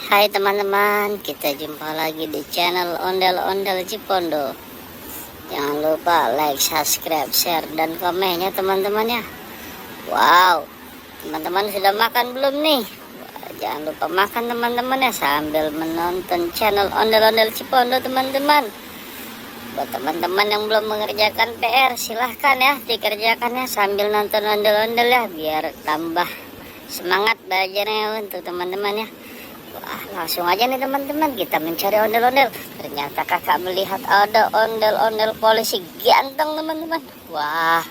Hai teman-teman, kita jumpa lagi di channel Ondel-Ondel Cipondo. Jangan lupa like, subscribe, share, dan komennya teman-teman ya. Wow, teman-teman sudah makan belum nih? Wah, jangan lupa makan teman-teman ya, sambil menonton channel Ondel-Ondel Cipondo teman-teman. Buat teman-teman yang belum mengerjakan PR, silahkan ya dikerjakannya sambil nonton ondel-ondel ya, biar tambah semangat belajarnya untuk teman-teman ya. Wah, langsung aja nih teman-teman, kita mencari ondel-ondel. Ternyata kakak melihat ada ondel-ondel polisi ganteng teman-teman. Wah,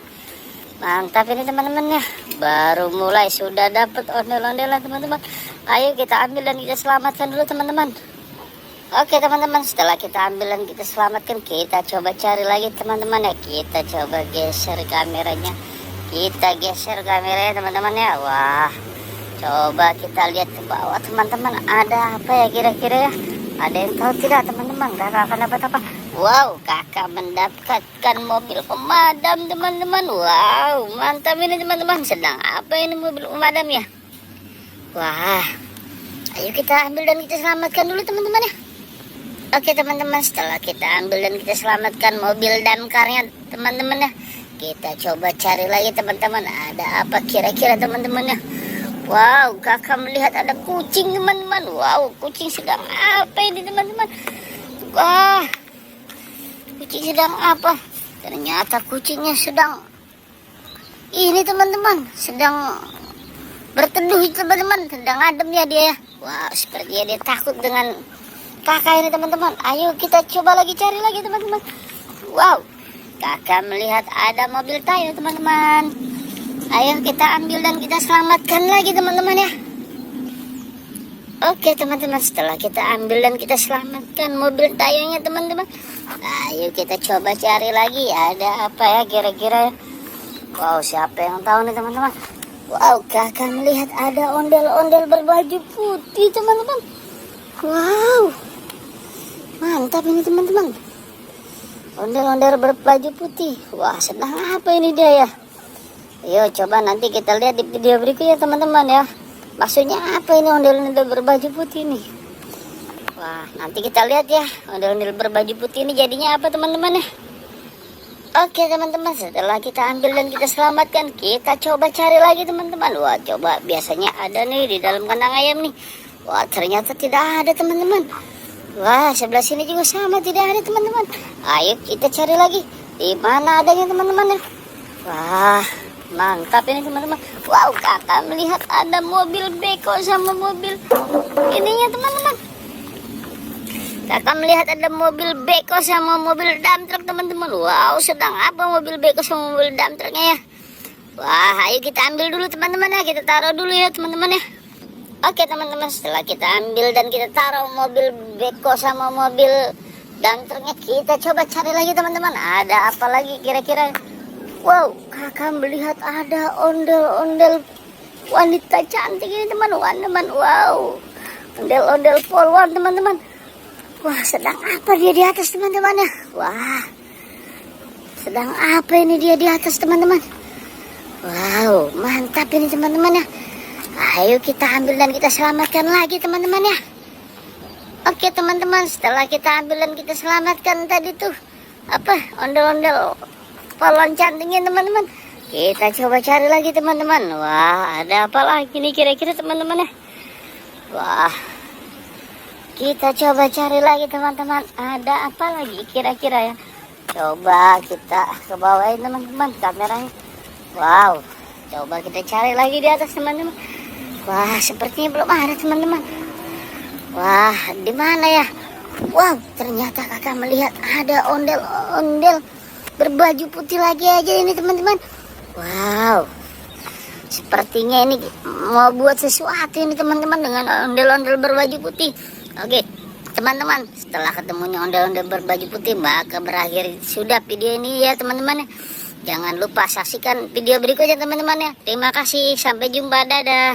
mantap ini teman-teman ya. Baru mulai sudah dapat ondel-ondelan teman-teman. Ayo kita ambil dan kita selamatkan dulu teman-teman. Oke teman-teman, setelah kita ambil dan kita selamatkan, kita coba cari lagi teman-teman ya. Kita coba geser kameranya. Kita geser kameranya teman-teman ya. Wah, coba kita lihat ke bawah teman-teman, ada apa ya kira-kira ya? Ada yang tahu tidak teman-teman? Kakak akan dapat apa? Wow, kakak mendapatkan mobil pemadam teman-teman. Wow, mantap ini teman-teman. Sedang apa ini mobil pemadam ya? Wah, ayo kita ambil dan kita selamatkan dulu teman-teman ya. Oke teman-teman, setelah kita ambil dan kita selamatkan mobil damkarnya teman-teman ya, kita coba cari lagi teman-teman, ada apa kira-kira teman-teman ya. Wow, kakak melihat ada kucing teman-teman. Wow, kucing sedang apa ini teman-teman? Wah, kucing sedang apa? Ternyata kucingnya sedang ini teman-teman, sedang berteduh teman-teman, sedang adem ya dia. Wow, sepertinya dia takut dengan kakak ini teman-teman. Ayo kita coba lagi cari lagi teman-teman. Wow, kakak melihat ada mobil Tayo teman-teman. Ayo kita ambil dan kita selamatkan lagi teman-teman ya. Oke teman-teman, setelah kita ambil dan kita selamatkan mobil Tayonya teman-teman, ayo kita coba cari lagi ada apa ya kira-kira. Wow, siapa yang tahu nih teman-teman? Wow, kakak melihat ada ondel-ondel berbaju putih teman-teman. Wow, mantap ini teman-teman. Ondel-ondel berbaju putih. Wah, sedang apa ini dia ya? Ayo coba nanti kita lihat di video berikutnya teman-teman ya. Maksudnya apa ini ondel-ondel berbaju putih ini? Wah, nanti kita lihat ya ondel-ondel berbaju putih ini jadinya apa teman-teman ya. Oke teman-teman, setelah kita ambil dan kita selamatkan, kita coba cari lagi teman-teman. Wah, coba biasanya ada nih di dalam kandang ayam nih. Wah, ternyata tidak ada teman-teman. Wah, sebelah sini juga sama, tidak ada teman-teman. Ayo kita cari lagi. Di mana adanya teman-teman ya? Wah, mantap ini teman-teman. Wow, kakak melihat ada mobil beko sama mobil ininya teman-teman. Kakak melihat ada mobil beko sama mobil dump truck teman-teman. Wow, sedang apa mobil beko sama mobil dump trucknya ya? Wah, ayo kita ambil dulu teman-teman ya. Kita taruh dulu ya teman-teman ya. Oke teman-teman, setelah kita ambil dan kita taruh mobil beko sama mobil dump trucknya, kita coba cari lagi teman-teman. Ada apa lagi kira-kira? Wow, kakak melihat ada ondel-ondel wanita cantik ini teman-teman. Wow, ondel-ondel polwan teman-teman. Wah, sedang apa dia di atas teman-teman ya? Wah, sedang apa ini dia di atas teman-teman? Wow, mantap ini teman-teman ya. Ayo kita ambil dan kita selamatkan lagi teman-teman ya. Oke teman-teman, setelah kita ambil dan kita selamatkan tadi tuh apa ondel-ondel polon cantiknya teman-teman, kita coba cari lagi teman-teman. Wah, ada apa lagi nih kira-kira teman-teman ya? Wah, kita coba cari lagi teman-teman, ada apa lagi kira-kira ya? Coba kita ke bawahin teman-teman kameranya. Wow, coba kita cari lagi di atas teman-teman. Wah, sepertinya belum ada teman-teman. Wah, di mana ya? Wow, ternyata kakak melihat ada ondel-ondel berbaju putih lagi aja ini teman-teman. Wow, sepertinya ini mau buat sesuatu ini teman-teman dengan ondel-ondel berbaju putih. Oke teman-teman, setelah ketemunya ondel-ondel berbaju putih, maka berakhir sudah video ini ya teman-teman. Jangan lupa saksikan video berikutnya teman-teman ya. Terima kasih, sampai jumpa, dadah.